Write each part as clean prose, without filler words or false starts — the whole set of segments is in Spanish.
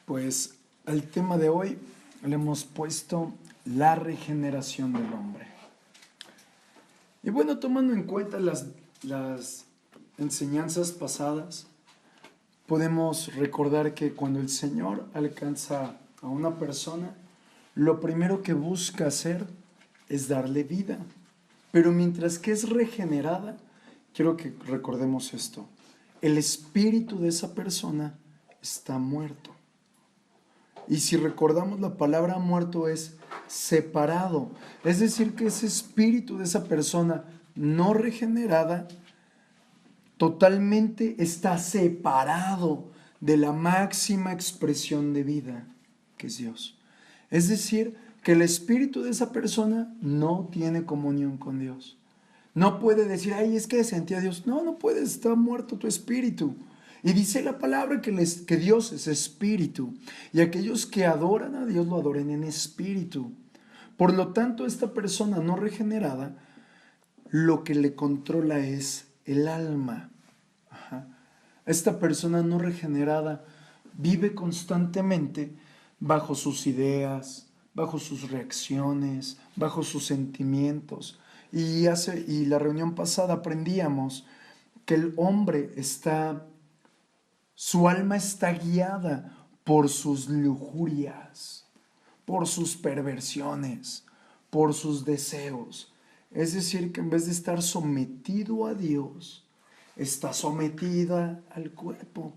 Pues al tema de hoy le hemos puesto la regeneración del hombre. Y bueno, tomando en cuenta las enseñanzas pasadas, podemos recordar que cuando el Señor alcanza a una persona, lo primero que busca hacer es darle vida. Pero mientras que es regenerada, quiero que recordemos esto: el espíritu de esa persona está muerto. Y si recordamos, la palabra muerto es separado. Es decir, que ese espíritu de esa persona no regenerada totalmente está separado de la máxima expresión de vida, que es Dios. Es decir, que el espíritu de esa persona no tiene comunión con Dios. No puede decir, ay, es que sentí a Dios. No, no puedes, está muerto tu espíritu. Y dice la palabra que Dios es espíritu, y aquellos que adoran a Dios lo adoren en espíritu. Por lo tanto, esta persona no regenerada, lo que le controla es el alma. Esta persona no regenerada vive constantemente bajo sus ideas, bajo sus reacciones, bajo sus sentimientos. Y la reunión pasada aprendíamos que el hombre su alma está guiada por sus lujurias, por sus perversiones, por sus deseos. Es decir, que en vez de estar sometido a Dios, está sometida al cuerpo.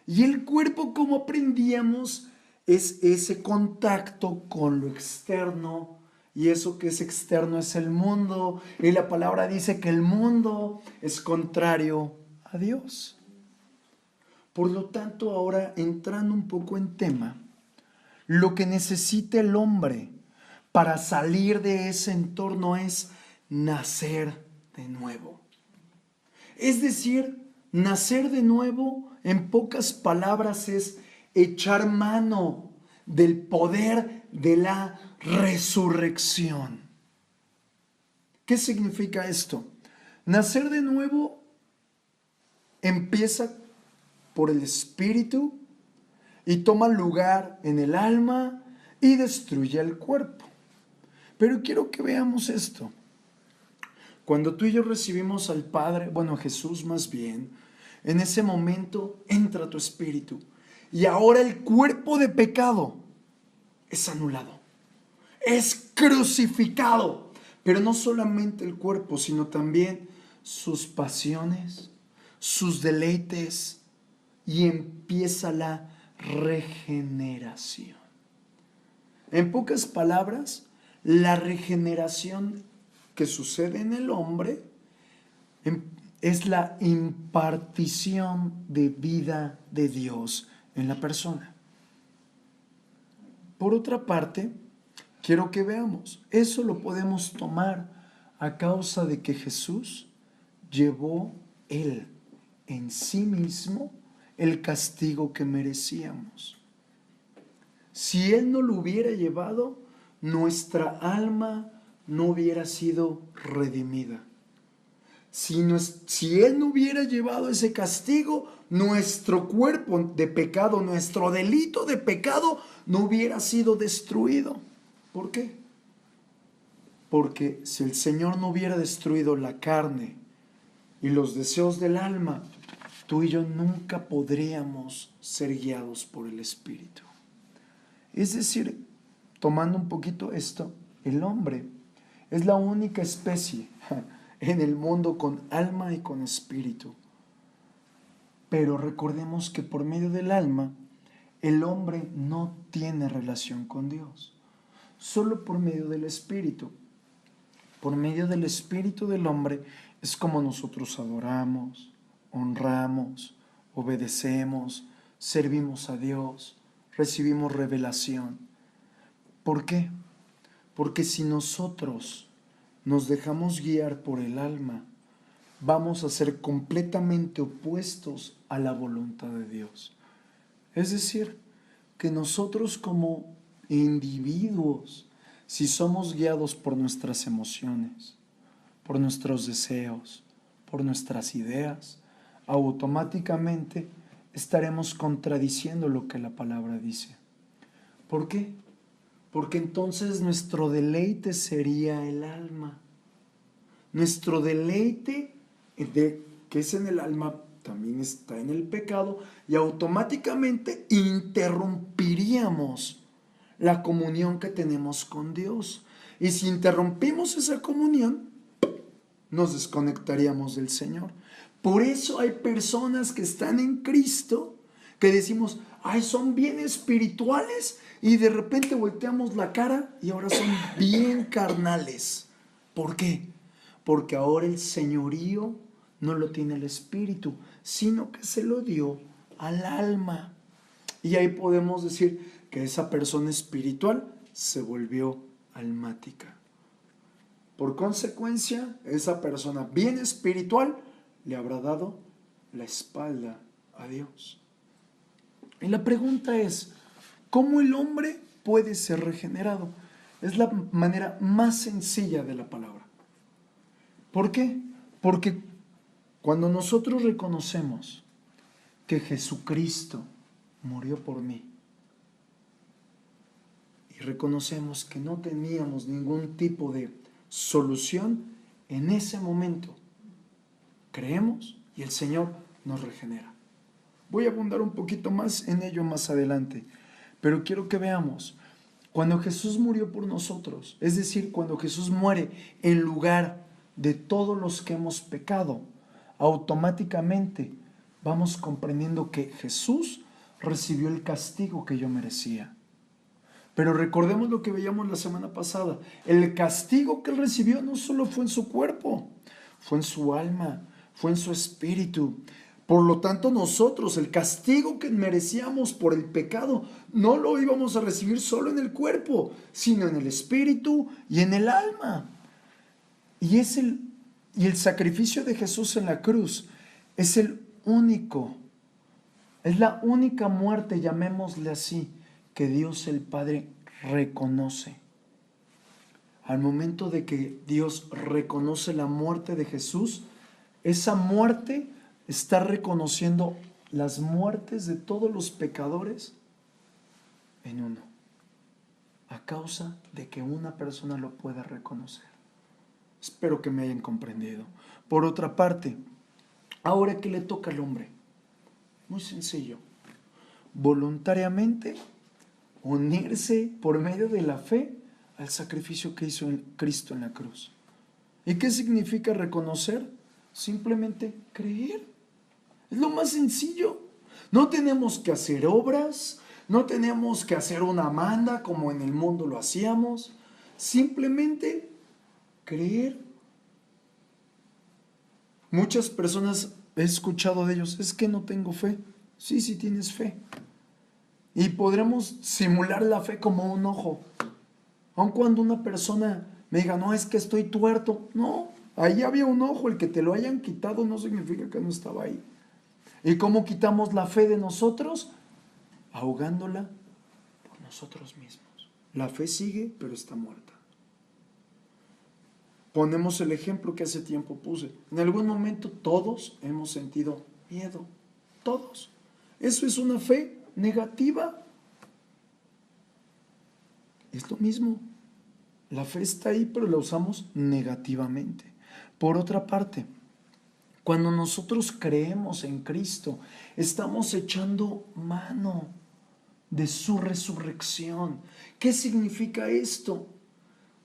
Y el cuerpo, como aprendíamos, es ese contacto con lo externo, y eso que es externo es el mundo, y la palabra dice que el mundo es contrario a Dios. Por lo tanto, ahora entrando un poco en tema, lo que necesita el hombre para salir de ese entorno es nacer de nuevo. Es decir, nacer de nuevo, en pocas palabras, es echar mano del poder de la resurrección. ¿Qué significa esto? Nacer de nuevo empieza por el espíritu y toma lugar en el alma y destruye el cuerpo. Pero quiero que veamos esto. Cuando tú y yo recibimos al Padre, bueno, Jesús más bien, en ese momento entra tu espíritu y ahora el cuerpo de pecado es anulado, es crucificado. Pero no solamente el cuerpo, sino también sus pasiones, sus deleites, y empieza la regeneración. En pocas palabras, la regeneración que sucede en el hombre es la impartición de vida de Dios en la persona. Por otra parte, quiero que veamos, eso lo podemos tomar a causa de que Jesús llevó Él en sí mismo el castigo que merecíamos. Si Él no lo hubiera llevado, nuestra alma no hubiera sido redimida. Si Él no hubiera llevado ese castigo, nuestro cuerpo de pecado, nuestro delito de pecado, no hubiera sido destruido. ¿Por qué? Porque si el Señor no hubiera destruido la carne y los deseos del alma, tú y yo nunca podríamos ser guiados por el Espíritu. Es decir, tomando un poquito esto, el hombre es la única especie en el mundo con alma y con espíritu. Pero recordemos que por medio del alma, el hombre no tiene relación con Dios. Solo por medio del espíritu. Por medio del espíritu del hombre es como nosotros adoramos, honramos, obedecemos, servimos a Dios, recibimos revelación. ¿Por qué? Porque si nosotros nos dejamos guiar por el alma, vamos a ser completamente opuestos a la voluntad de Dios. Es decir, que nosotros como individuos, si somos guiados por nuestras emociones, por nuestros deseos, por nuestras ideas, automáticamente estaremos contradiciendo lo que la palabra dice. ¿Por qué? Porque entonces nuestro deleite sería el alma. Nuestro deleite que es en el alma también está en el pecado y automáticamente interrumpiríamos la comunión que tenemos con Dios. Y si interrumpimos esa comunión, nos desconectaríamos del Señor. Por eso hay personas que están en Cristo que decimos, ay, son bien espirituales, y de repente volteamos la cara y ahora son bien carnales. ¿Por qué? Porque ahora el señorío no lo tiene el espíritu, sino que se lo dio al alma. Y ahí podemos decir que esa persona espiritual se volvió almática. Por consecuencia, esa persona bien espiritual le habrá dado la espalda a Dios. Y la pregunta es, ¿cómo el hombre puede ser regenerado? Es la manera más sencilla de la palabra. ¿Por qué? Porque cuando nosotros reconocemos que Jesucristo murió por mí y reconocemos que no teníamos ningún tipo de solución, en ese momento creemos y el Señor nos regenera. Voy a abundar un poquito más en ello más adelante, pero quiero que veamos, cuando Jesús murió por nosotros, es decir, cuando Jesús muere en lugar de todos los que hemos pecado, automáticamente vamos comprendiendo que Jesús recibió el castigo que yo merecía. Pero recordemos lo que veíamos la semana pasada. El castigo que él recibió no solo fue en su cuerpo, fue en su alma, fue en su espíritu. Por lo tanto, nosotros el castigo que merecíamos por el pecado no lo íbamos a recibir solo en el cuerpo, sino en el espíritu y en el alma. Y el sacrificio de Jesús en la cruz es es la única muerte, llamémosle así, que Dios el Padre reconoce. Al momento de que Dios reconoce la muerte de Jesús, esa muerte está reconociendo las muertes de todos los pecadores en uno, a causa de que una persona lo pueda reconocer. Espero que me hayan comprendido. Por otra parte, ahora ¿qué le toca al hombre? Muy sencillo. Voluntariamente unirse por medio de la fe al sacrificio que hizo Cristo en la cruz. ¿Y qué significa reconocer? Simplemente creer. Es lo más sencillo. No tenemos que hacer obras, no tenemos que hacer una manda como en el mundo lo hacíamos. Simplemente creer. Muchas personas he escuchado de ellos, es que no tengo fe. Sí, sí tienes fe. Y podremos simular la fe como un ojo. Aun cuando una persona me diga, no, es que estoy tuerto. No, ahí había un ojo, el que te lo hayan quitado no significa que no estaba ahí. ¿Y cómo quitamos la fe de nosotros? Ahogándola por nosotros mismos. La fe sigue, pero está muerta. Ponemos el ejemplo que hace tiempo puse. En algún momento todos hemos sentido miedo. Todos. Eso es una fe negativa. Es lo mismo. La fe está ahí, pero la usamos negativamente. Por otra parte, cuando nosotros creemos en Cristo, estamos echando mano de su resurrección. ¿Qué significa esto?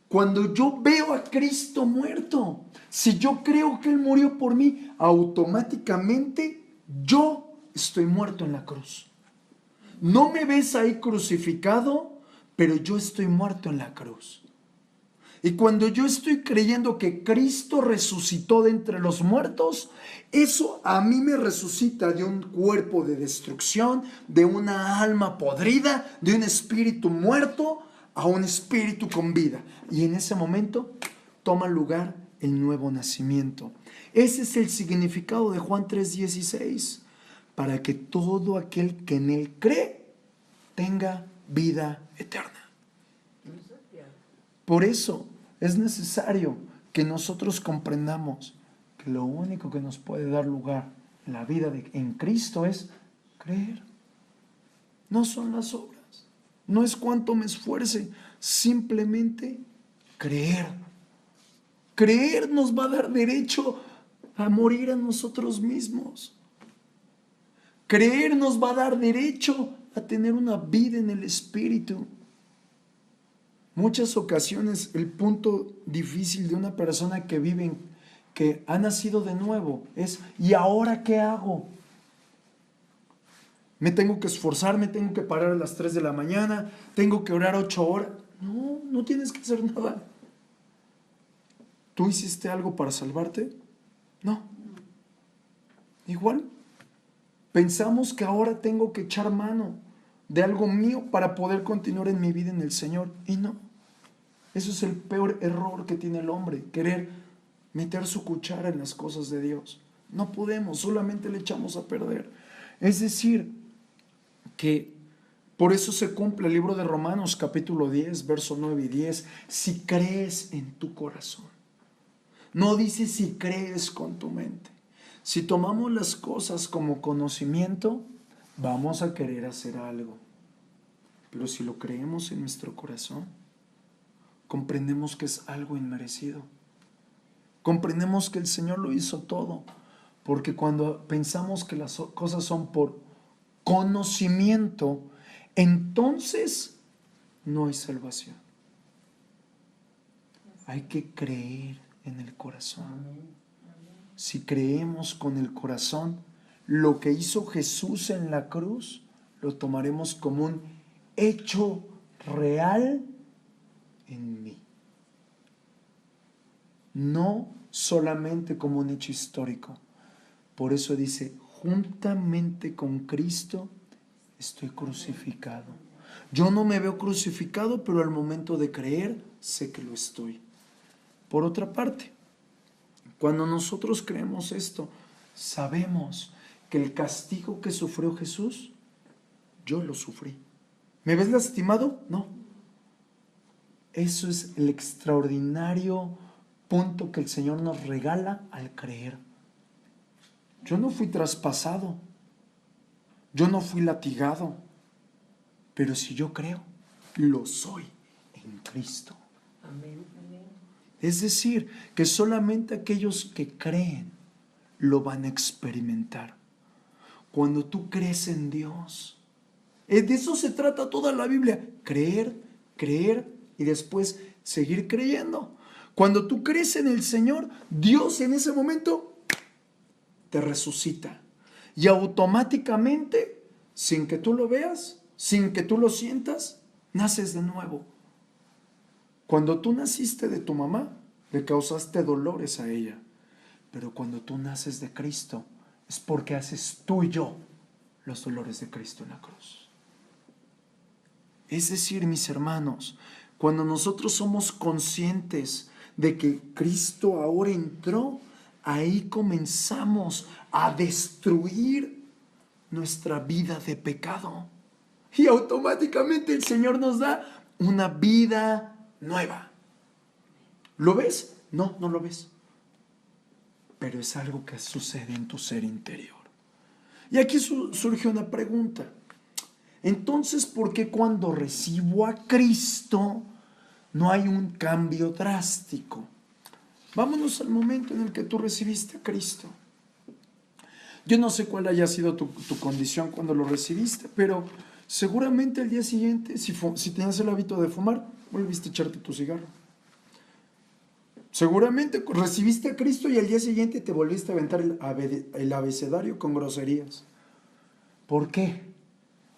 Cuando yo veo a Cristo muerto, si yo creo que Él murió por mí, automáticamente yo estoy muerto en la cruz. No me ves ahí crucificado, pero yo estoy muerto en la cruz. Y cuando yo estoy creyendo que Cristo resucitó de entre los muertos, eso a mí me resucita de un cuerpo de destrucción, de una alma podrida, de un espíritu muerto a un espíritu con vida. Y en ese momento toma lugar el nuevo nacimiento. Ese es el significado de Juan 3:16. Para que todo aquel que en Él cree tenga vida eterna. Por eso es necesario que nosotros comprendamos que lo único que nos puede dar lugar en la vida en Cristo es Creer. No son las obras. No es cuánto me esfuerce. Simplemente creer. Creer nos va a dar derecho a morir a nosotros mismos. Creer nos va a dar derecho a tener una vida en el Espíritu. Muchas ocasiones el punto difícil de una persona que ha nacido de nuevo es: ¿y ahora qué hago? Me tengo que esforzar, me tengo que parar a las 3 de la mañana, tengo que orar 8 horas. No, no tienes que hacer nada. ¿Tú hiciste algo para salvarte? No. Igual, pensamos que ahora tengo que echar mano de algo mío para poder continuar en mi vida en el Señor. Y no. Eso es el peor error que tiene el hombre, querer meter su cuchara en las cosas de Dios. No podemos, solamente le echamos a perder. Es decir, que por eso se cumple el libro de Romanos capítulo 10, verso 9 y 10. Si crees en tu corazón. No dice si crees con tu mente. Si tomamos las cosas como conocimiento, vamos a querer hacer algo. Pero si lo creemos en nuestro corazón, comprendemos que es algo inmerecido. Comprendemos que el Señor lo hizo todo. Porque cuando pensamos que las cosas son por conocimiento, entonces no hay salvación. Hay que creer en el corazón. Si creemos con el corazón, lo que hizo Jesús en la cruz, lo tomaremos como un hecho real en mí. No solamente como un hecho histórico. Por eso dice: juntamente con Cristo estoy crucificado. Yo no me veo crucificado, pero al momento de creer sé que lo estoy. Por otra parte, cuando nosotros creemos esto, sabemos que el castigo que sufrió Jesús, yo lo sufrí. ¿Me ves lastimado? No. Eso es el extraordinario punto que el Señor nos regala al creer. Yo no fui traspasado, yo no fui latigado, pero si yo creo, lo soy en Cristo. Amén. Es decir, que solamente aquellos que creen lo van a experimentar. Cuando tú crees en Dios, de eso se trata toda la Biblia: creer, creer y después seguir creyendo. Cuando tú crees en el Señor, Dios en ese momento te resucita y automáticamente, sin que tú lo veas, sin que tú lo sientas, naces de nuevo. Cuando tú naciste de tu mamá, le causaste dolores a ella, pero cuando tú naces de Cristo, es porque haces tú y yo los dolores de Cristo en la cruz. Es decir, mis hermanos, cuando nosotros somos conscientes de que Cristo ahora entró, ahí comenzamos a destruir nuestra vida de pecado. Y automáticamente el Señor nos da una vida nueva. ¿Lo ves? No, no lo ves. Pero es algo que sucede en tu ser interior. Y aquí surge una pregunta. Entonces, ¿por qué cuando recibo a Cristo no hay un cambio drástico? Vámonos al momento en el que tú recibiste a Cristo. Yo no sé cuál haya sido tu condición cuando lo recibiste, pero seguramente al día siguiente, si tenías el hábito de fumar, volviste a echarte tu cigarro. Seguramente recibiste a Cristo y al día siguiente te volviste a aventar el abecedario con groserías. ¿Por qué?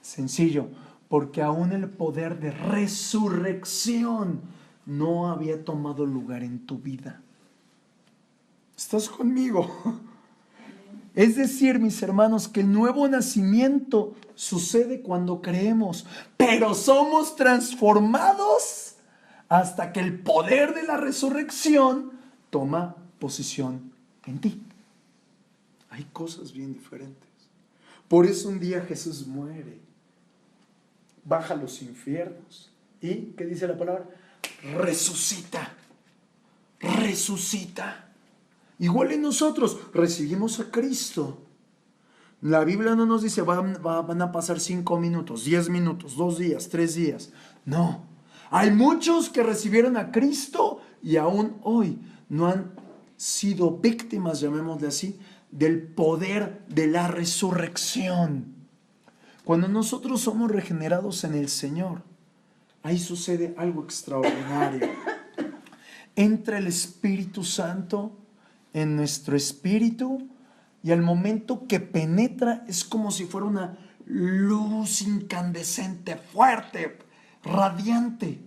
Sencillo, porque aún el poder de resurrección no había tomado lugar en tu vida. ¿Estás conmigo? Es decir, mis hermanos, que el nuevo nacimiento sucede cuando creemos, pero somos transformados hasta que el poder de la resurrección toma posición en ti. Hay cosas bien diferentes. Por eso un día Jesús muere, baja a los infiernos y, ¿qué dice la palabra? Resucita, resucita. Igual en nosotros recibimos a Cristo, La Biblia no nos dice van a pasar 5 minutos, 10 minutos, 2 días, 3 días. No. Hay muchos que recibieron a Cristo y aún hoy no han sido víctimas, llamémosle así, del poder de la resurrección. Cuando nosotros somos regenerados en el Señor, ahí sucede algo extraordinario. Entra el Espíritu Santo en nuestro espíritu y al momento que penetra es como si fuera una luz incandescente, fuerte, radiante.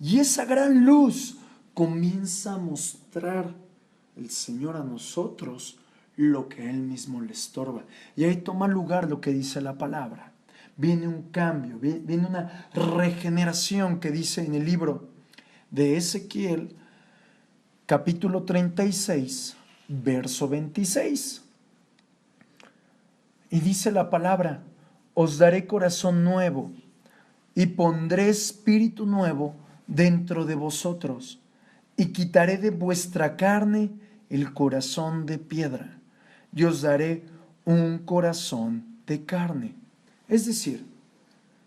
Y esa gran luz comienza a mostrar el Señor a nosotros lo que Él mismo le estorba. Y ahí toma lugar lo que dice la palabra. Viene un cambio, viene una regeneración que dice en el libro de Ezequiel, capítulo 36, verso 26. Y dice la palabra: os daré corazón nuevo y pondré espíritu nuevo dentro de vosotros, y quitaré de vuestra carne el corazón de piedra, y os daré un corazón de carne. Es decir,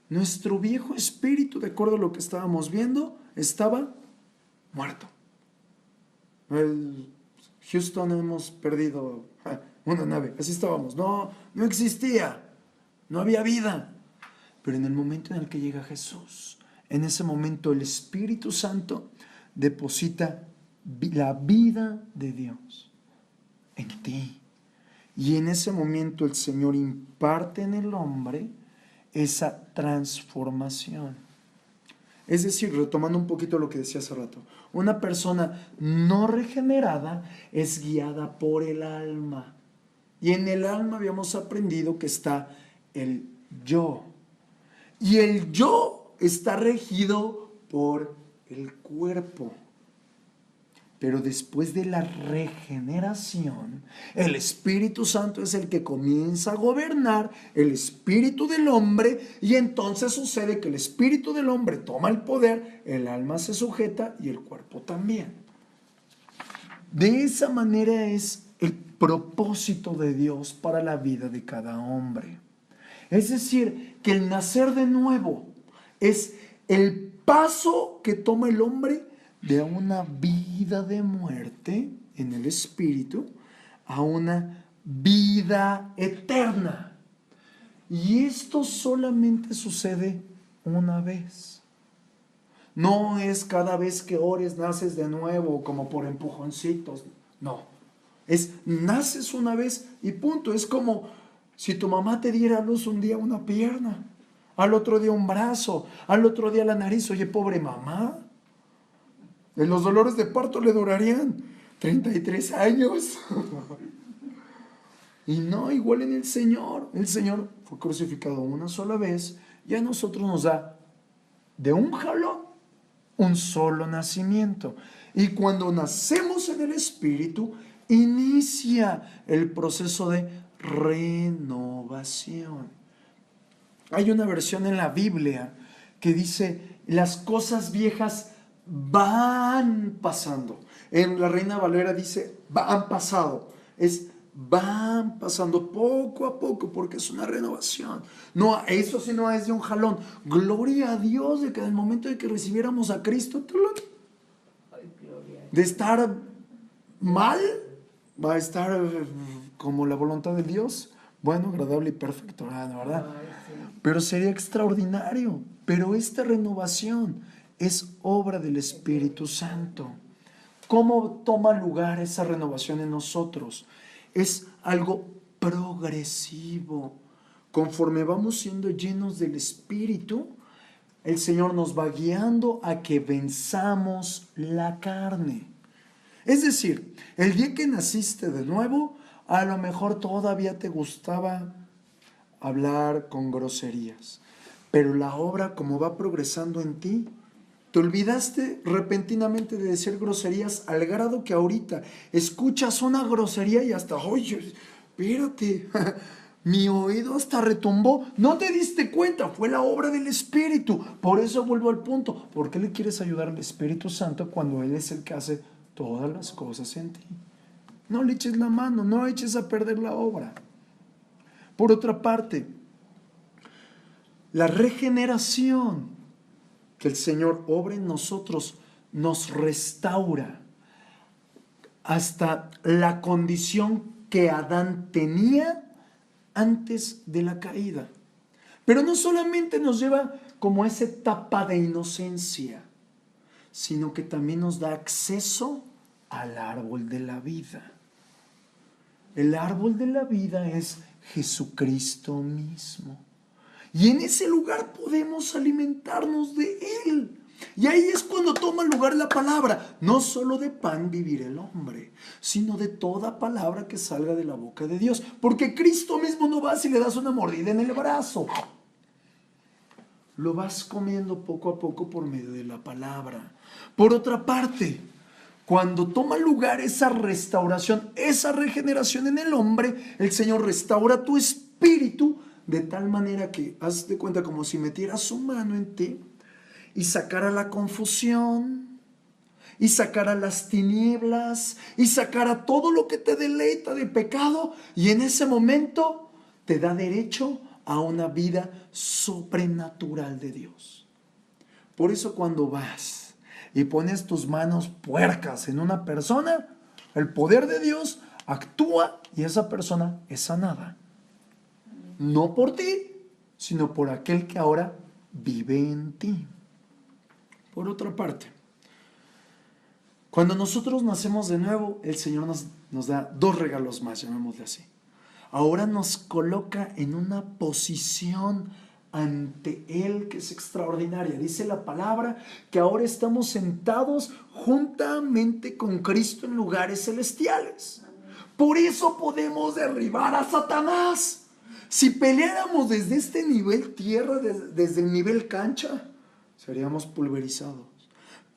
nuestro viejo espíritu, de acuerdo a lo que estábamos viendo, estaba muerto. Houston, hemos perdido una nave, así estábamos, no existía, no había vida. Pero en el momento en el que llega Jesús, en ese momento el Espíritu Santo deposita la vida de Dios en ti. Y en ese momento el Señor imparte en el hombre esa transformación. Es decir, retomando un poquito lo que decía hace rato, una persona no regenerada es guiada por el alma. Y en el alma habíamos aprendido que está el yo. Y el yo está regido por el cuerpo. Pero después de la regeneración, el Espíritu Santo es el que comienza a gobernar el espíritu del hombre, y entonces sucede que el espíritu del hombre toma el poder, el alma se sujeta y el cuerpo también. De esa manera es el propósito de Dios para la vida de cada hombre. Es decir, que el nacer de nuevo es el paso que toma el hombre de una vida de muerte en el espíritu a una vida eterna. Y esto solamente sucede una vez. No es cada vez que ores naces de nuevo como por empujoncitos. No, es naces una vez y punto. Es como si tu mamá te diera a luz un día una pierna, al otro día un brazo, al otro día la nariz. Oye, pobre mamá, los dolores de parto le durarían 33 años. Y no, igual en el Señor. El Señor fue crucificado una sola vez y a nosotros nos da de un jalón un solo nacimiento. Y cuando nacemos en el Espíritu, inicia el proceso de renovación. Hay una versión en la Biblia que dice: las cosas viejas van pasando. En la Reina Valera dice han pasado. Van pasando poco a poco porque es una renovación. No, eso sí no es de un jalón. Gloria a Dios de que en el momento de que recibiéramos a Cristo, de estar mal, va a estar como la voluntad de Dios, bueno, agradable y perfecto, ¿verdad? Pero sería extraordinario. Pero esta renovación es obra del Espíritu Santo. ¿Cómo toma lugar esa renovación en nosotros? Es algo progresivo. Conforme vamos siendo llenos del Espíritu, el Señor nos va guiando a que venzamos la carne. Es decir, el día que naciste de nuevo, a lo mejor todavía te gustaba hablar con groserías, pero la obra, como va progresando en ti, te olvidaste repentinamente de decir groserías al grado que ahorita escuchas una grosería y hasta, oye, espérate, mi oído hasta retumbó. No te diste cuenta, fue la obra del Espíritu. Por eso vuelvo al punto. ¿Por qué le quieres ayudar al Espíritu Santo cuando Él es el que hace todas las cosas en ti? No le eches la mano, no eches a perder la obra. Por otra parte, la regeneración que el Señor obra en nosotros nos restaura hasta la condición que Adán tenía antes de la caída. Pero no solamente nos lleva como esa etapa de inocencia, sino que también nos da acceso al árbol de la vida. El árbol de la vida es Jesucristo mismo. Y en ese lugar podemos alimentarnos de Él. Y ahí es cuando toma lugar la palabra. No solo de pan vivirá el hombre, sino de toda palabra que salga de la boca de Dios. Porque Cristo mismo no va si le das una mordida en el brazo. Lo vas comiendo poco a poco por medio de la palabra. Por otra parte, cuando toma lugar esa restauración, esa regeneración en el hombre, el Señor restaura tu espíritu de tal manera que, haz de cuenta como si metiera su mano en ti y sacara la confusión, y sacara las tinieblas, y sacara todo lo que te deleita de pecado, y en ese momento te da derecho a una vida sobrenatural de Dios. Por eso cuando vas y pones tus manos puercas en una persona, el poder de Dios actúa y esa persona es sanada. No por ti, sino por aquel que ahora vive en ti. Por otra parte, cuando nosotros nacemos de nuevo, el Señor nos da dos regalos más, llamémosle así. Ahora nos coloca en una posición ante Él que es extraordinaria. Dice la palabra que ahora estamos sentados juntamente con Cristo en lugares celestiales. Por eso podemos derribar a Satanás. Si peleáramos desde este nivel tierra, desde el nivel cancha, seríamos pulverizados.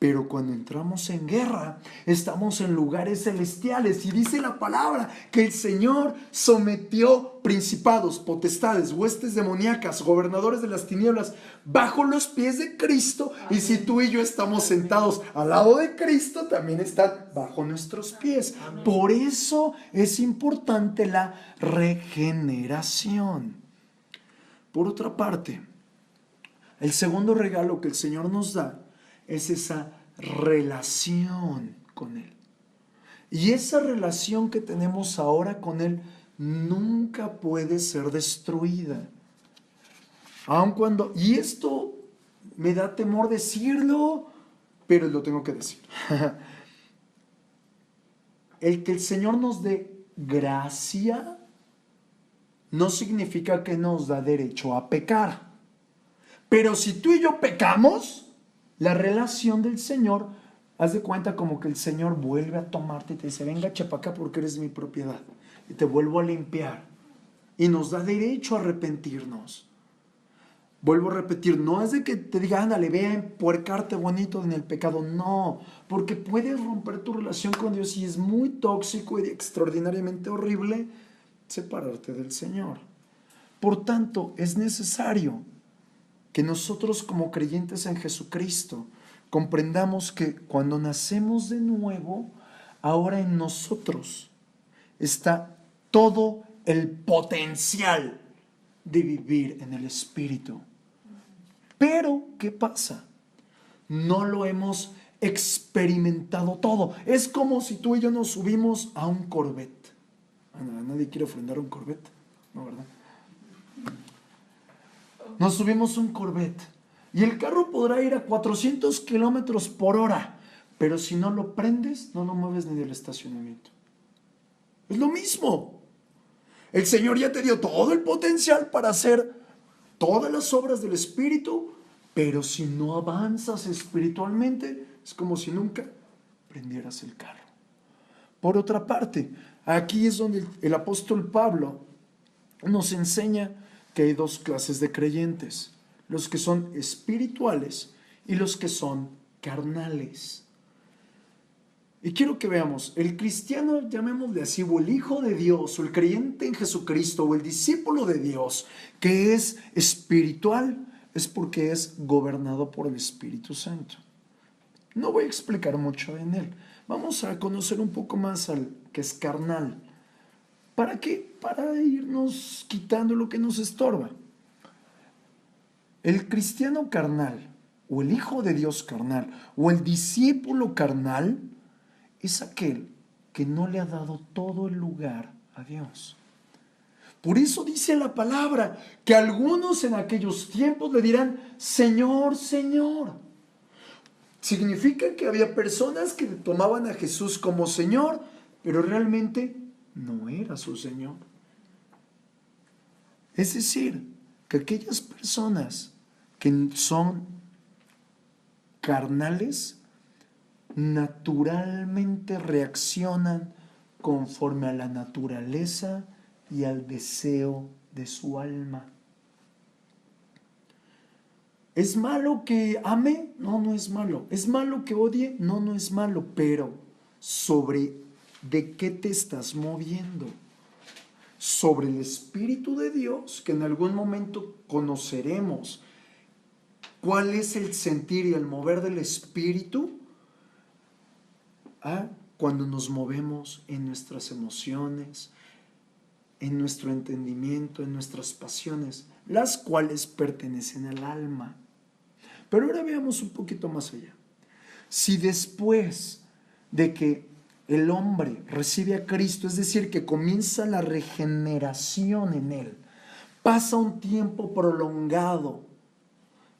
Pero cuando entramos en guerra, estamos en lugares celestiales. Y dice la palabra que el Señor sometió principados, potestades, huestes demoníacas, gobernadores de las tinieblas, bajo los pies de Cristo. Amén. Y si tú y yo estamos sentados al lado de Cristo, también están bajo nuestros pies. Amén. Por eso es importante la regeneración. Por otra parte, el segundo regalo que el Señor nos da es esa relación con Él. Y esa relación que tenemos ahora con Él nunca puede ser destruida. Aun cuando, y esto me da temor decirlo, pero lo tengo que decir. El que el Señor nos dé gracia no significa que nos da derecho a pecar. Pero si tú y yo pecamos, la relación del Señor, haz de cuenta como que el Señor vuelve a tomarte y te dice, venga, echa para acá porque eres mi propiedad. Y te vuelvo a limpiar. Y nos da derecho a arrepentirnos. Vuelvo a repetir, no es de que te diga, ándale, ve a empuercarte bonito en el pecado. No, porque puedes romper tu relación con Dios y es muy tóxico y extraordinariamente horrible separarte del Señor. Por tanto, es necesario que nosotros como creyentes en Jesucristo comprendamos que cuando nacemos de nuevo, ahora en nosotros está todo el potencial de vivir en el Espíritu. Pero, ¿qué pasa? No lo hemos experimentado todo. Es como si tú y yo nos subimos a un Corvette. ¿Nadie quiere ofrendar un Corvette? No, ¿verdad? Nos subimos a un Corvette y el carro podrá ir a 400 kilómetros por hora, pero si no lo prendes, no lo mueves ni del estacionamiento. Es lo mismo. El Señor ya te dio todo el potencial para hacer todas las obras del Espíritu, pero si no avanzas espiritualmente, es como si nunca prendieras el carro. Por otra parte, aquí es donde el apóstol Pablo nos enseña que hay dos clases de creyentes, los que son espirituales y los que son carnales. Y quiero que veamos, el cristiano, llamémosle así, o el hijo de Dios, o el creyente en Jesucristo, o el discípulo de Dios, que es espiritual, es porque es gobernado por el Espíritu Santo. No voy a explicar mucho en él. Vamos a conocer un poco más al que es carnal. ¿Para qué? Para irnos quitando lo que nos estorba. El cristiano carnal, o el hijo de Dios carnal, o el discípulo carnal, es aquel que no le ha dado todo el lugar a Dios. Por eso dice la palabra que algunos en aquellos tiempos le dirán, Señor, Señor. Significa que había personas que tomaban a Jesús como Señor, pero realmente no era su Señor. Es decir, que aquellas personas que son carnales, naturalmente reaccionan conforme a la naturaleza y al deseo de su alma. ¿Es malo que ame? No, no es malo. ¿Es malo que odie? No, no es malo. Pero sobre de qué te estás moviendo. Sobre el Espíritu de Dios, que en algún momento conoceremos cuál es el sentir y el mover del Espíritu, cuando nos movemos en nuestras emociones, en nuestro entendimiento, en nuestras pasiones, las cuales pertenecen al alma. Pero ahora veamos un poquito más allá. Si después de que el hombre recibe a Cristo, es decir, que comienza la regeneración en él, pasa un tiempo prolongado,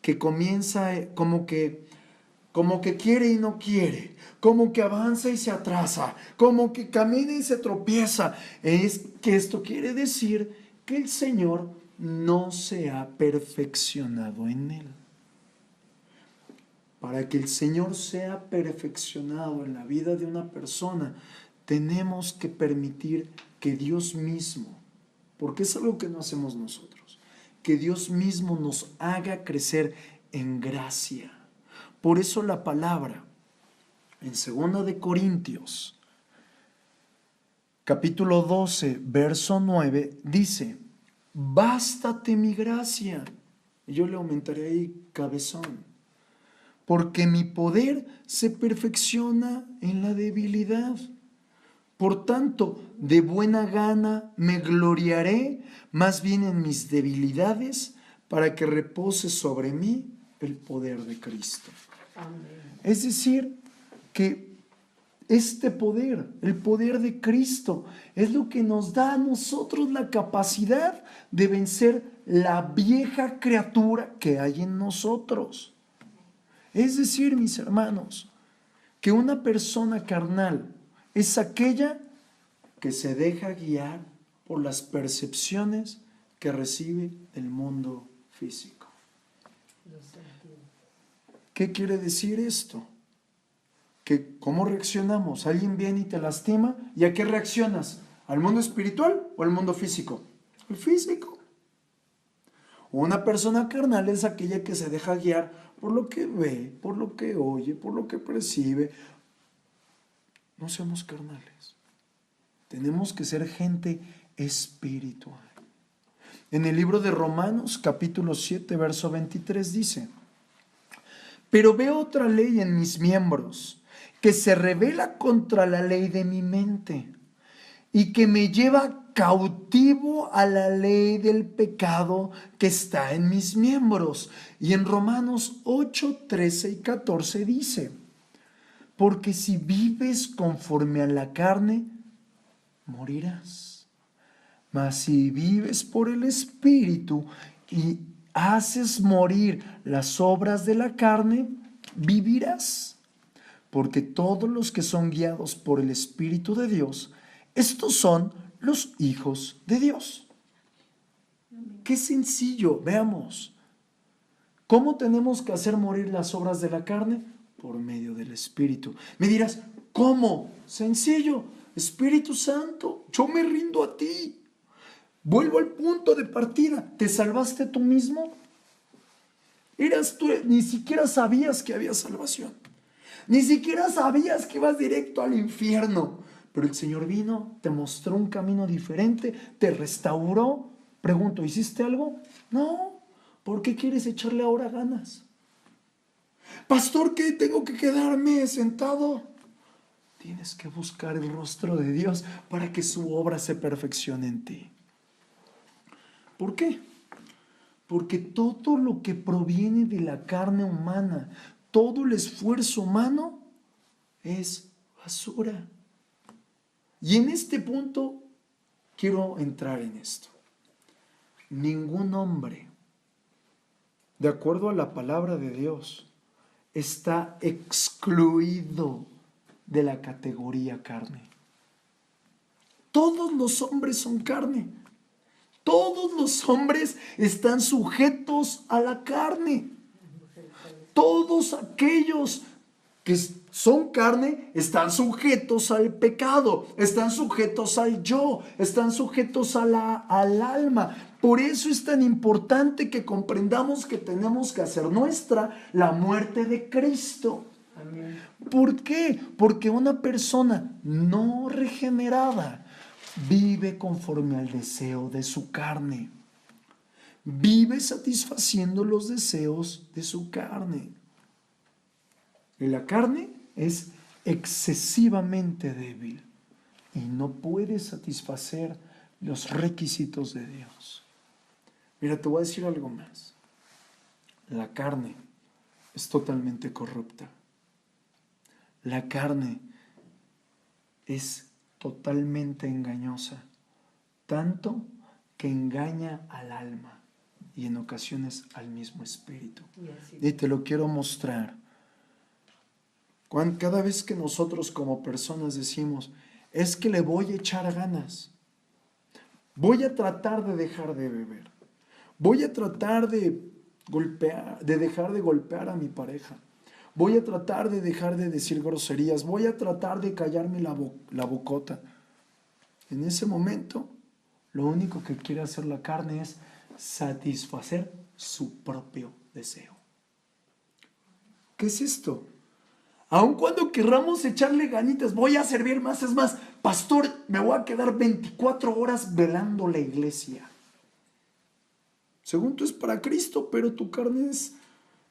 que comienza como que quiere y no quiere, como que avanza y se atrasa, como que camina y se tropieza, es que esto quiere decir que el Señor no se ha perfeccionado en él. Para que el Señor sea perfeccionado en la vida de una persona, tenemos que permitir que Dios mismo, porque es algo que no hacemos nosotros, que Dios mismo nos haga crecer en gracia. Por eso la palabra en 2 de Corintios, capítulo 12, verso 9, dice, bástate mi gracia. Y yo le aumentaré ahí cabezón. Porque mi poder se perfecciona en la debilidad. Por tanto, de buena gana me gloriaré más bien en mis debilidades para que repose sobre mí el poder de Cristo. Amén. Es decir, que este poder, el poder de Cristo, es lo que nos da a nosotros la capacidad de vencer la vieja criatura que hay en nosotros. Es decir, mis hermanos, que una persona carnal es aquella que se deja guiar por las percepciones que recibe del mundo físico. ¿Qué quiere decir esto? Que ¿cómo reaccionamos? Alguien viene y te lastima, ¿y a qué reaccionas? ¿Al mundo espiritual o al mundo físico? El físico. Una persona carnal es aquella que se deja guiar por lo que ve, por lo que oye, por lo que percibe. No seamos carnales. Tenemos que ser gente espiritual. En el libro de Romanos, capítulo 7, verso 23 dice, pero veo otra ley en mis miembros, que se rebela contra la ley de mi mente y que me lleva cautivo a la ley del pecado que está en mis miembros. Y en Romanos 8, 13 y 14 dice, porque si vives conforme a la carne, morirás. Mas si vives por el Espíritu y haces morir las obras de la carne, vivirás. Porque todos los que son guiados por el Espíritu de Dios, estos son los hijos de Dios. Qué sencillo, veamos. ¿Cómo tenemos que hacer morir las obras de la carne? Por medio del Espíritu. Me dirás, ¿cómo? Sencillo, Espíritu Santo, yo me rindo a ti. Vuelvo al punto de partida. ¿Te salvaste tú mismo? Eras tú, ni siquiera sabías que había salvación. Ni siquiera sabías que ibas directo al infierno. Pero el Señor vino, te mostró un camino diferente, te restauró. Pregunto, ¿hiciste algo? No. ¿Por qué quieres echarle ahora ganas? Pastor, ¿qué? ¿Tengo que quedarme sentado? Tienes que buscar el rostro de Dios para que su obra se perfeccione en ti. ¿Por qué? Porque todo lo que proviene de la carne humana, todo el esfuerzo humano es basura. Y en este punto quiero entrar en esto. Ningún hombre, de acuerdo a la palabra de Dios, está excluido de la categoría carne. Todos los hombres son carne. Todos los hombres están sujetos a la carne. Todos aquellos que son carne están sujetos al pecado, están sujetos al yo, están sujetos al alma. Por eso es tan importante que comprendamos que tenemos que hacer nuestra la muerte de Cristo. Amén. ¿Por qué? Porque una persona no regenerada vive conforme al deseo de su carne. Vive satisfaciendo los deseos de su carne. Y la carne es excesivamente débil y no puede satisfacer los requisitos de Dios. Mira, te voy a decir algo más. La carne es totalmente corrupta. La carne es totalmente engañosa, tanto que engaña al alma y en ocasiones al mismo espíritu. Y te lo quiero mostrar. Cada vez que nosotros como personas decimos, es que le voy a echar ganas, voy a tratar de dejar de beber, voy a tratar de dejar de golpear a mi pareja, voy a tratar de dejar de decir groserías, voy a tratar de callarme la bocota. En ese momento, lo único que quiere hacer la carne es satisfacer su propio deseo. ¿Qué es esto? Aun cuando querramos echarle ganitas, voy a servir más, es más, pastor, me voy a quedar 24 horas velando la iglesia. Según tú es para Cristo, pero tu carne es,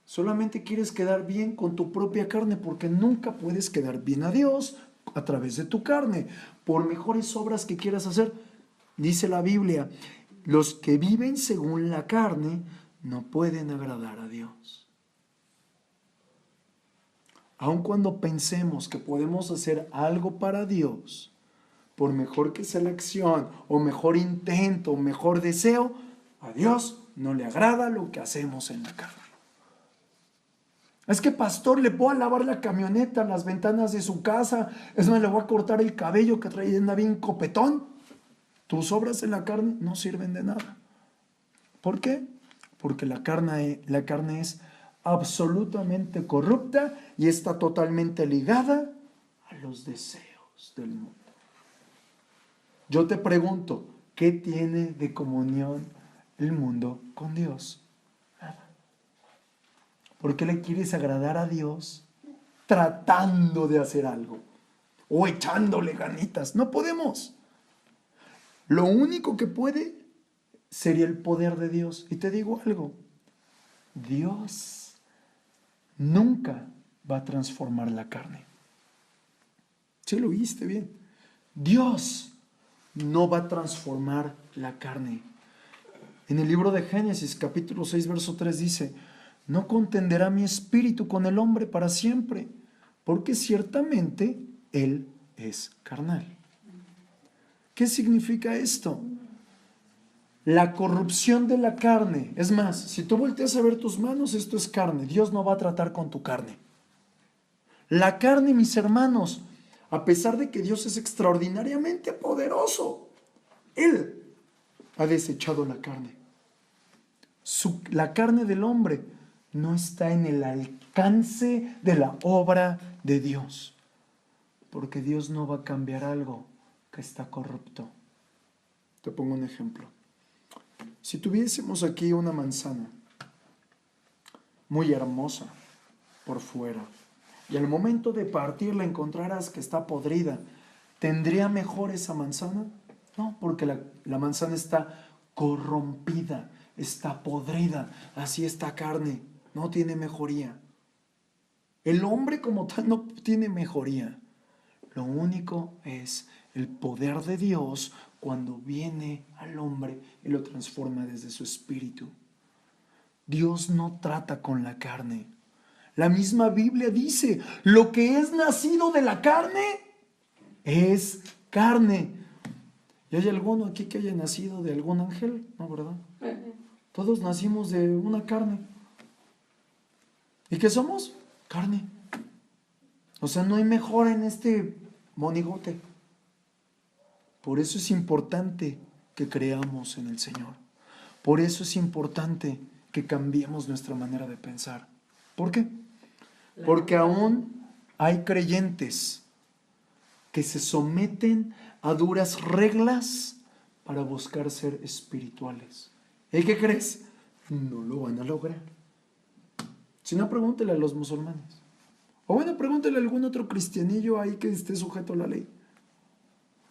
solamente quieres quedar bien con tu propia carne, porque nunca puedes quedar bien a Dios a través de tu carne. Por mejores obras que quieras hacer, dice la Biblia, los que viven según la carne no pueden agradar a Dios. Aun cuando pensemos que podemos hacer algo para Dios, por mejor que sea la acción, o mejor intento, o mejor deseo, a Dios no le agrada lo que hacemos en la carne. Es que, pastor, le puedo lavar la camioneta, las ventanas de su casa, es más, le voy a cortar el cabello que trae anda bien copetón. Tus obras en la carne no sirven de nada. ¿Por qué? Porque la carne es absolutamente corrupta y está totalmente ligada a los deseos del mundo. Yo te pregunto, ¿qué tiene de comunión el mundo con Dios? Nada. ¿Por qué le quieres agradar a Dios tratando de hacer algo o echándole ganitas? No podemos. Lo único que puede sería el poder de Dios. Y te digo algo, Dios nunca va a transformar la carne. ¿Sí lo viste bien? Dios no va a transformar la carne. En el libro de Génesis, capítulo 6, verso 3 dice, no contenderá mi espíritu con el hombre para siempre, porque ciertamente él es carnal. ¿Qué significa esto? La corrupción de la carne. Es más, si tú volteas a ver tus manos, esto es carne. Dios no va a tratar con tu carne. La carne, mis hermanos, a pesar de que Dios es extraordinariamente poderoso, Él ha desechado la carne. La carne del hombre no está en el alcance de la obra de Dios, porque Dios no va a cambiar algo que está corrupto. Te pongo un ejemplo. Si tuviésemos aquí una manzana muy hermosa por fuera y al momento de partirla encontraras que está podrida, ¿tendría mejor esa manzana? No, porque la manzana está corrompida, está podrida, así está carne, no tiene mejoría. El hombre como tal no tiene mejoría. Lo único es el poder de Dios cuando viene al hombre y lo transforma desde su espíritu. Dios no trata con la carne. La misma Biblia dice, lo que es nacido de la carne es carne. ¿Y hay alguno aquí que haya nacido de algún ángel? No, ¿verdad? Todos nacimos de una carne. ¿Y qué somos? Carne. O sea, no hay mejora en este monigote. Por eso es importante que creamos en el Señor. Por eso es importante que cambiemos nuestra manera de pensar. ¿Por qué? Porque aún hay creyentes que se someten a duras reglas para buscar ser espirituales. ¿Y qué crees? No lo van a lograr. Si no, pregúntele a los musulmanes. O bueno, pregúntele a algún otro cristianillo ahí que esté sujeto a la ley.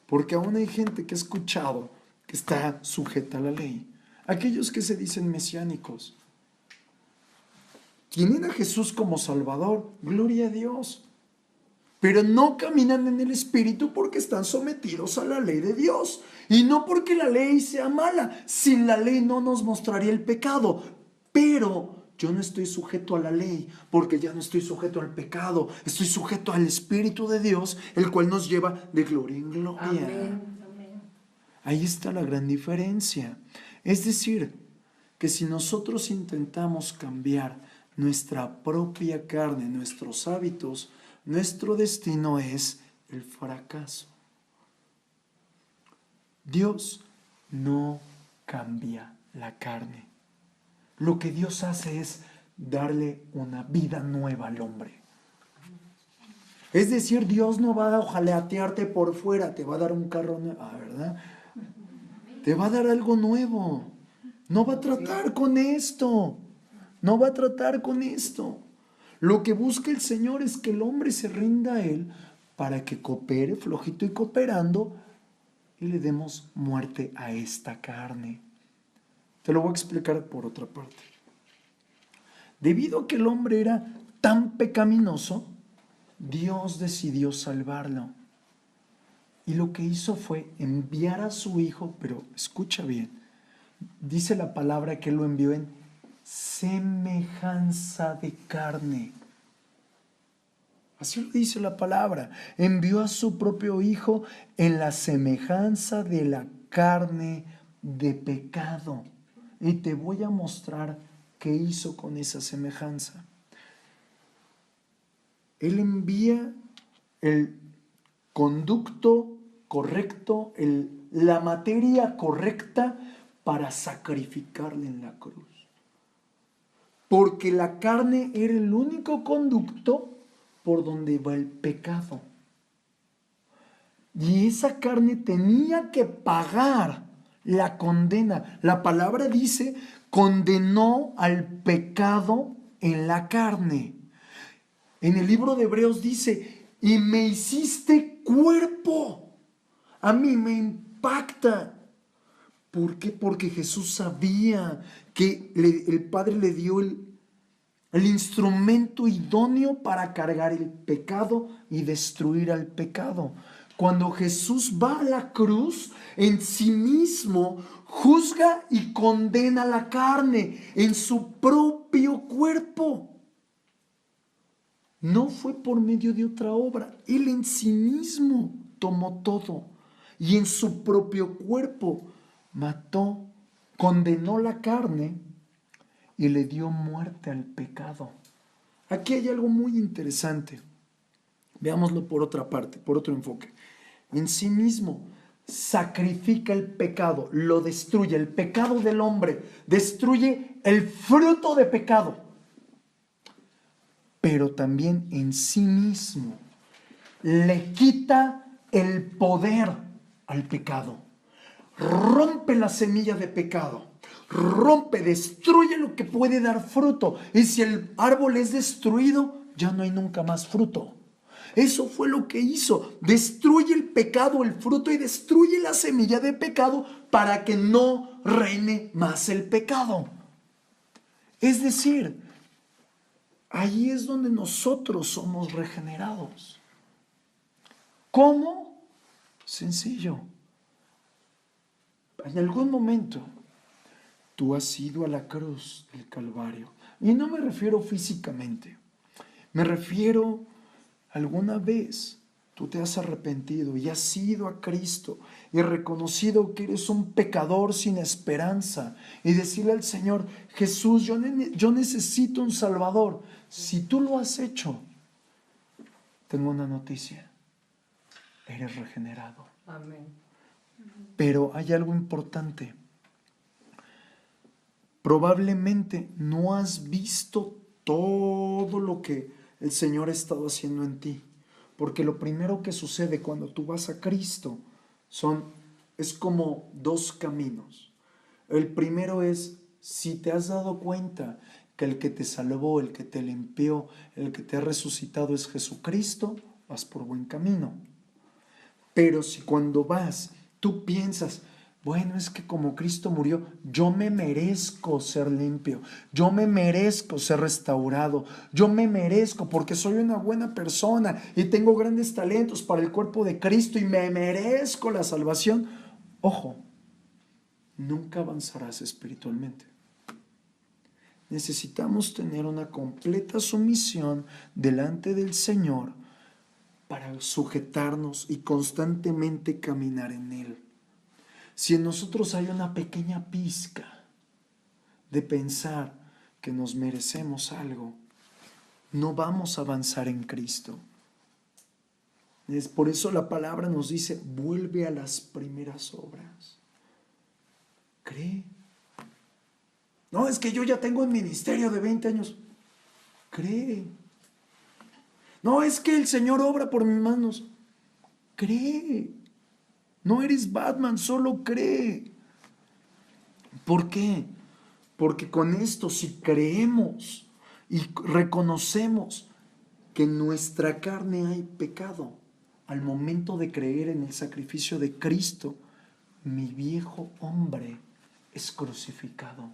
Porque aún hay gente que ha escuchado que está sujeta a la ley. Aquellos que se dicen mesiánicos. Tienen a Jesús como Salvador, gloria a Dios. Pero no caminan en el Espíritu porque están sometidos a la ley de Dios. Y no porque la ley sea mala. Sin la ley no nos mostraría el pecado. Pero yo no estoy sujeto a la ley porque ya no estoy sujeto al pecado. Estoy sujeto al Espíritu de Dios, el cual nos lleva de gloria en gloria. Amén. Ahí está la gran diferencia. Es decir, que si nosotros intentamos cambiar nuestra propia carne, nuestros hábitos, nuestro destino es el fracaso. Dios no cambia la carne. Lo que Dios hace es darle una vida nueva al hombre. Es decir, Dios no va a ojalatearte por fuera, te va a dar un carro nuevo, ¿verdad? Te va a dar algo nuevo. No va a tratar con esto. No va a tratar con esto. Lo que busca el Señor es que el hombre se rinda a Él para que coopere flojito y cooperando y le demos muerte a esta carne. Te lo voy a explicar por otra parte. Debido a que el hombre era tan pecaminoso, Dios decidió salvarlo. Y lo que hizo fue enviar a su hijo, pero escucha bien, dice la palabra que él lo envió en semejanza de carne. Así lo dice la palabra. Envió a su propio hijo en la semejanza de la carne de pecado. Y te voy a mostrar qué hizo con esa semejanza. Él envía el conducto correcto, la materia correcta para sacrificarle en la cruz. Porque la carne era el único conducto por donde va el pecado. Y esa carne tenía que pagar la condena. La palabra dice, condenó al pecado en la carne. En el libro de Hebreos dice, y me hiciste cuerpo. A mí me impacta. ¿Por qué? Porque Jesús sabía que el Padre le dio el instrumento idóneo para cargar el pecado y destruir al pecado. Cuando Jesús va a la cruz, en sí mismo juzga y condena la carne en su propio cuerpo. No fue por medio de otra obra. Él en sí mismo tomó todo y en su propio cuerpo mató, condenó la carne y le dio muerte al pecado. Aquí hay algo muy interesante. Veámoslo por otra parte, por otro enfoque. En sí mismo sacrifica el pecado, lo destruye. El pecado del hombre destruye el fruto de pecado. Pero también en sí mismo le quita el poder al pecado. Rompe la semilla de pecado. Rompe, destruye lo que puede dar fruto. Y si el árbol es destruido, ya no hay nunca más fruto. Eso fue lo que hizo. Destruye el pecado, el fruto, y destruye la semilla de pecado para que no reine más el pecado. Es decir, ahí es donde nosotros somos regenerados. ¿Cómo? Sencillo. En algún momento tú has ido a la cruz del Calvario. Y no me refiero físicamente. Me refiero, alguna vez tú te has arrepentido y has ido a Cristo y reconocido que eres un pecador sin esperanza y decirle al Señor: Jesús, yo necesito un Salvador. Si tú lo has hecho, tengo una noticia: eres regenerado. Amén. Pero hay algo importante. Probablemente no has visto todo lo que el Señor ha estado haciendo en ti. Porque lo primero que sucede cuando tú vas a Cristo es como dos caminos. El primero es, si te has dado cuenta que el que te salvó, el que te limpió, el que te ha resucitado es Jesucristo, vas por buen camino. Pero si cuando vas, tú piensas: bueno, es que como Cristo murió, yo me merezco ser limpio, yo me merezco ser restaurado, yo me merezco porque soy una buena persona y tengo grandes talentos para el cuerpo de Cristo y me merezco la salvación. Ojo, nunca avanzarás espiritualmente. Necesitamos tener una completa sumisión delante del Señor para sujetarnos y constantemente caminar en Él. Si en nosotros hay una pequeña pizca de pensar que nos merecemos algo, no vamos a avanzar en Cristo. Es por eso la palabra nos dice: vuelve a las primeras obras. Cree. No, es que yo ya tengo un ministerio de 20 años. Cree. No, es que el Señor obra por mis manos. Cree. No eres Batman, solo cree. ¿Por qué? Porque con esto, si creemos y reconocemos que en nuestra carne hay pecado, al momento de creer en el sacrificio de Cristo, mi viejo hombre es crucificado.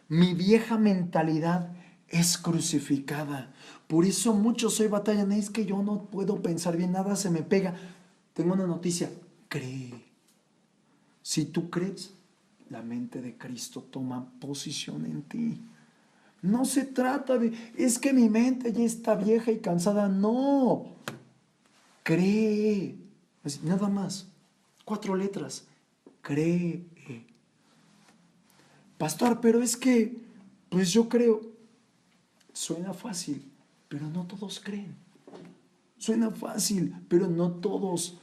Mi vieja mentalidad es crucificada. Por eso muchos hoy batallan: es que yo no puedo pensar bien, nada se me pega. Tengo una noticia: cree. Si tú crees, la mente de Cristo toma posición en ti. No se trata de: es que mi mente ya está vieja y cansada. No. Cree. Nada más. 4 letras. Cree. Pastor, pero es que, pues yo creo. Suena fácil, pero no todos creen. Suena fácil, pero no todos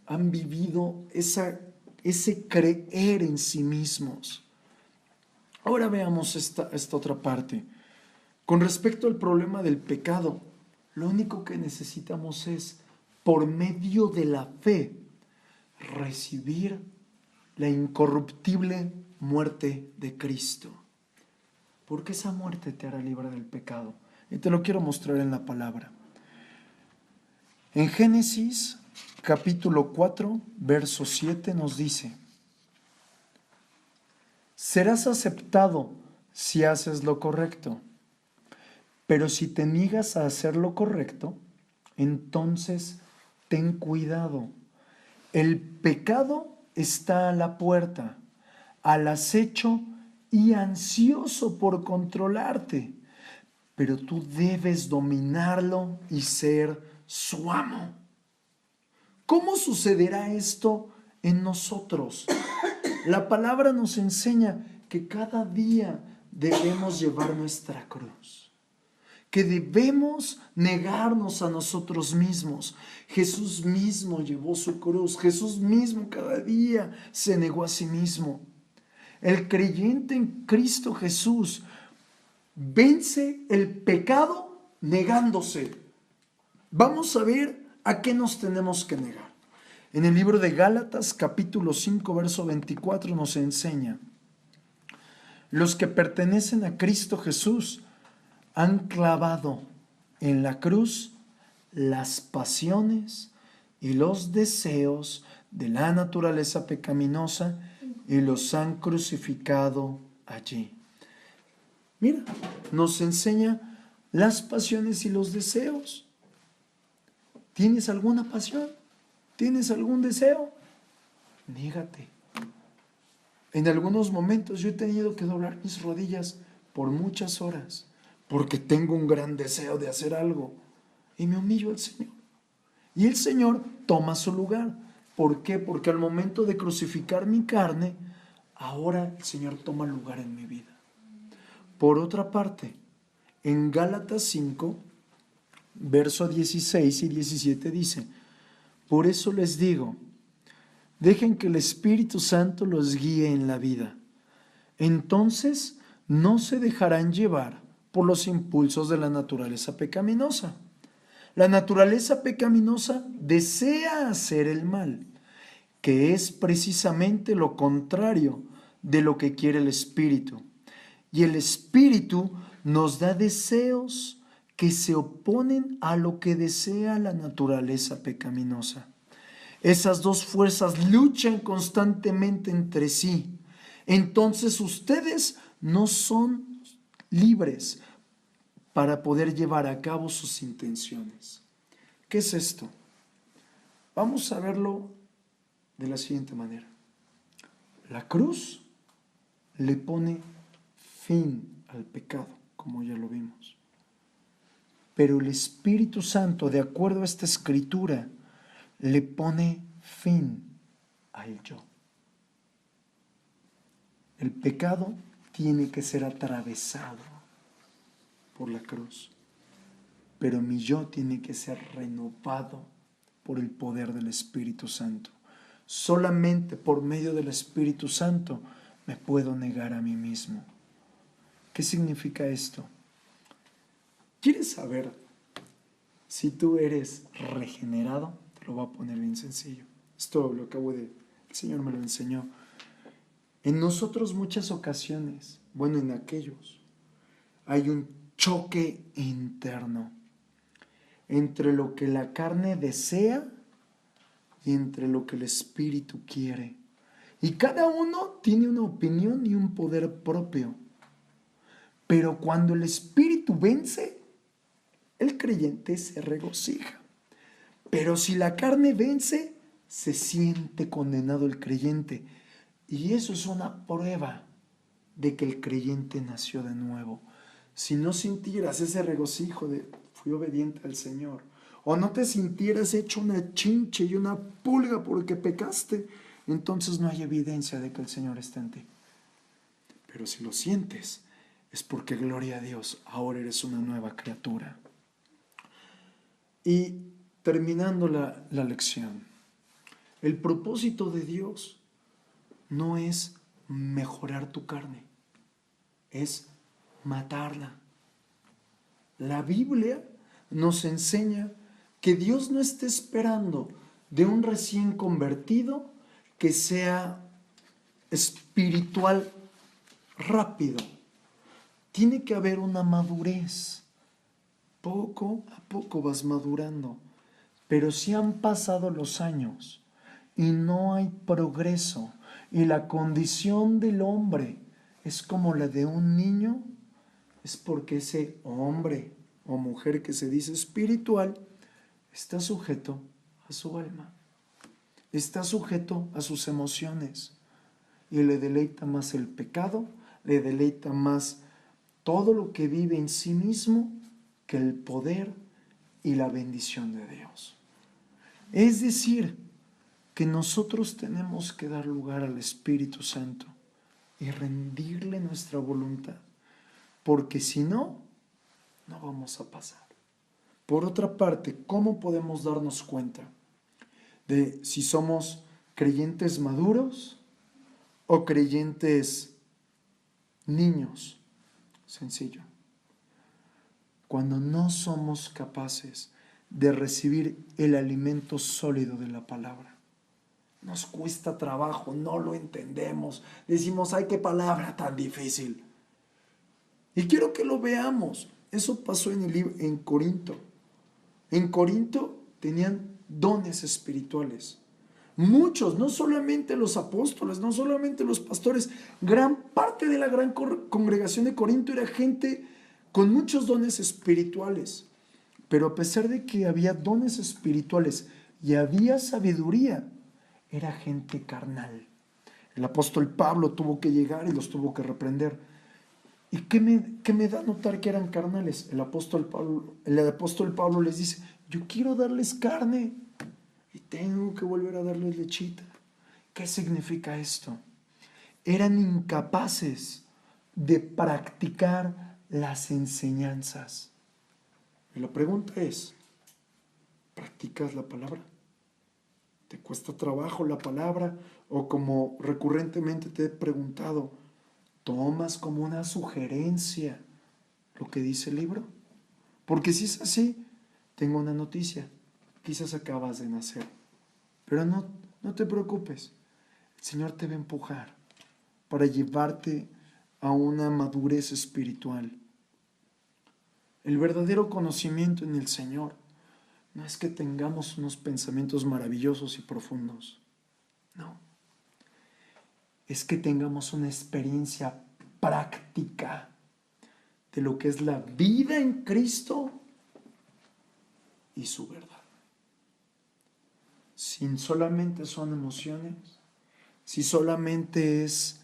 han vivido ese creer en sí mismos. Ahora veamos esta otra parte. Con respecto al problema del pecado, lo único que necesitamos es, por medio de la fe, recibir la incorruptible muerte de Cristo. Porque esa muerte te hará libre del pecado. Y te lo quiero mostrar en la palabra. En Génesis capítulo 4, verso 7 nos dice: serás aceptado si haces lo correcto, pero si te niegas a hacer lo correcto, entonces ten cuidado. El pecado está a la puerta, al acecho y ansioso por controlarte, pero tú debes dominarlo y ser su amo. ¿Cómo sucederá esto en nosotros? La palabra nos enseña que cada día debemos llevar nuestra cruz, que debemos negarnos a nosotros mismos. Jesús mismo llevó su cruz, Jesús mismo cada día se negó a sí mismo. El creyente en Cristo Jesús vence el pecado negándose. Vamos a ver a qué nos tenemos que negar. En el libro de Gálatas, capítulo 5, verso 24, nos enseña: los que pertenecen a Cristo Jesús han clavado en la cruz las pasiones y los deseos de la naturaleza pecaminosa y los han crucificado allí. Mira, nos enseña las pasiones y los deseos. ¿Tienes alguna pasión? ¿Tienes algún deseo? Niégate. En algunos momentos yo he tenido que doblar mis rodillas por muchas horas porque tengo un gran deseo de hacer algo y me humillo al Señor. Y el Señor toma su lugar. ¿Por qué? Porque al momento de crucificar mi carne, ahora el Señor toma lugar en mi vida. Por otra parte, en Gálatas 5, verso 16 y 17 dice: por eso les digo, dejen que el Espíritu Santo los guíe en la vida. Entonces no se dejarán llevar por los impulsos de la naturaleza pecaminosa. La naturaleza pecaminosa desea hacer el mal, que es precisamente lo contrario de lo que quiere el Espíritu. Y el Espíritu nos da deseos que se oponen a lo que desea la naturaleza pecaminosa. Esas dos fuerzas luchan constantemente entre sí. Entonces ustedes no son libres para poder llevar a cabo sus intenciones. ¿Qué es esto? Vamos a verlo de la siguiente manera. La cruz le pone fin al pecado, como ya lo vimos. Pero el Espíritu Santo, de acuerdo a esta escritura, le pone fin al yo. El pecado tiene que ser atravesado por la cruz, pero mi yo tiene que ser renovado por el poder del Espíritu Santo. Solamente por medio del Espíritu Santo me puedo negar a mí mismo. ¿Qué significa esto? ¿Quieres saber si tú eres regenerado? Te lo voy a poner bien sencillo. Esto lo acabo de... El Señor me lo enseñó. En nosotros muchas ocasiones, bueno, en aquellos, hay un choque interno entre lo que la carne desea y entre lo que el Espíritu quiere. Y cada uno tiene una opinión y un poder propio. Pero cuando el Espíritu vence, el creyente se regocija. Pero si la carne vence, se siente condenado el creyente. Y eso es una prueba de que el creyente nació de nuevo. Si no sintieras ese regocijo de fui obediente al Señor, o no te sintieras hecho una chinche y una pulga porque pecaste, entonces no hay evidencia de que el Señor está en ti. Pero si lo sientes, es porque, gloria a Dios, ahora eres una nueva criatura. Y terminando la lección, el propósito de Dios no es mejorar tu carne, es matarla. La Biblia nos enseña que Dios no está esperando de un recién convertido que sea espiritual rápido. Tiene que haber una madurez. Poco a poco vas madurando. Pero si han pasado los años y no hay progreso y la condición del hombre es como la de un niño, es porque ese hombre o mujer que se dice espiritual está sujeto a su alma, está sujeto a sus emociones y le deleita más el pecado, le deleita más todo lo que vive en sí mismo que el poder y la bendición de Dios. Es decir, que nosotros tenemos que dar lugar al Espíritu Santo y rendirle nuestra voluntad, porque si no, no vamos a pasar. Por otra parte, ¿cómo podemos darnos cuenta de si somos creyentes maduros o creyentes niños? Sencillo. Cuando no somos capaces de recibir el alimento sólido de la palabra. Nos cuesta trabajo, no lo entendemos. Decimos, ay, qué palabra tan difícil. Y quiero que lo veamos. Eso pasó en Corinto. En Corinto tenían dones espirituales. Muchos, no solamente los apóstoles, no solamente los pastores, gran parte de la gran congregación de Corinto era gente con muchos dones espirituales. Pero a pesar de que había dones espirituales y había sabiduría, era gente carnal. El apóstol Pablo tuvo que llegar y los tuvo que reprender. ¿Y qué me da a notar que eran carnales? El apóstol Pablo les dice, yo quiero darles carne y tengo que volver a darles lechita. ¿Qué significa esto? Eran incapaces de practicar las enseñanzas. Y la pregunta es, ¿practicas la palabra? ¿Te cuesta trabajo la palabra? O como recurrentemente te he preguntado, ¿tomas como una sugerencia lo que dice el libro? Porque si es así, tengo una noticia. Quizás acabas de nacer. Pero no te preocupes. El Señor te va a empujar para llevarte a una madurez espiritual. El verdadero conocimiento en el Señor no es que tengamos unos pensamientos maravillosos y profundos. No. Es que tengamos una experiencia práctica de lo que es la vida en Cristo y su verdad. Si solamente son emociones, si solamente es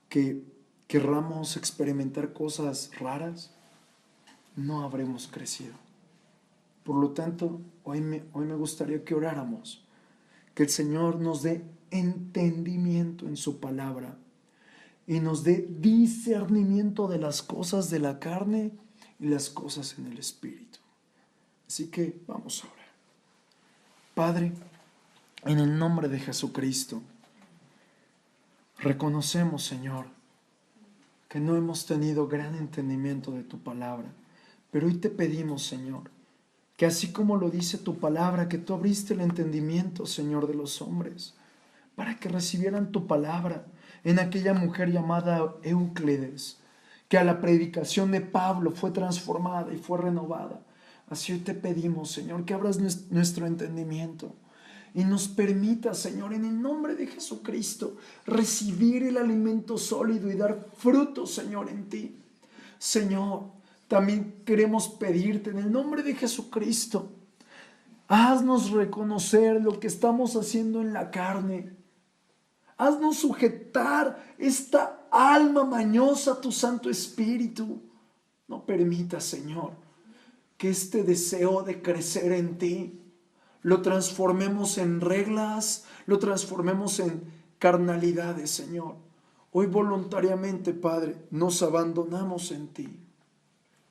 que querramos experimentar cosas raras, no habremos crecido. Por lo tanto, hoy me gustaría que oráramos, que el Señor nos dé entendimiento en su palabra y nos dé discernimiento de las cosas de la carne y las cosas en el Espíritu. Así que vamos a orar. Padre, en el nombre de Jesucristo, reconocemos, Señor, que no hemos tenido gran entendimiento de tu palabra, pero hoy te pedimos, Señor, que así como lo dice tu palabra, que tú abriste el entendimiento, Señor, de los hombres, para que recibieran tu palabra en aquella mujer llamada Euclides, que a la predicación de Pablo fue transformada y fue renovada. Así hoy te pedimos, Señor, que abras nuestro entendimiento y nos permita, Señor, en el nombre de Jesucristo, recibir el alimento sólido y dar fruto, Señor, en ti. Señor, también queremos pedirte en el nombre de Jesucristo, haznos reconocer lo que estamos haciendo en la carne. Haznos sujetar esta alma mañosa a tu Santo Espíritu. No permitas, Señor, que este deseo de crecer en ti lo transformemos en reglas, lo transformemos en carnalidades, Señor. Hoy voluntariamente, Padre, nos abandonamos en ti,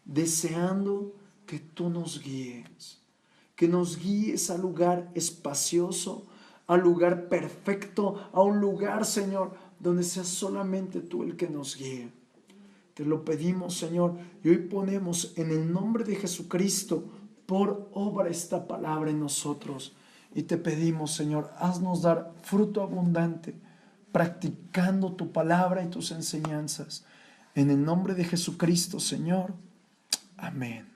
deseando que tú nos guíes al lugar espacioso, al lugar perfecto, a un lugar, Señor, donde sea solamente tú el que nos guíe. Te lo pedimos, Señor, y hoy ponemos en el nombre de Jesucristo por obra esta palabra en nosotros. Y te pedimos, Señor, haznos dar fruto abundante, practicando tu palabra y tus enseñanzas. En el nombre de Jesucristo, Señor. Amén.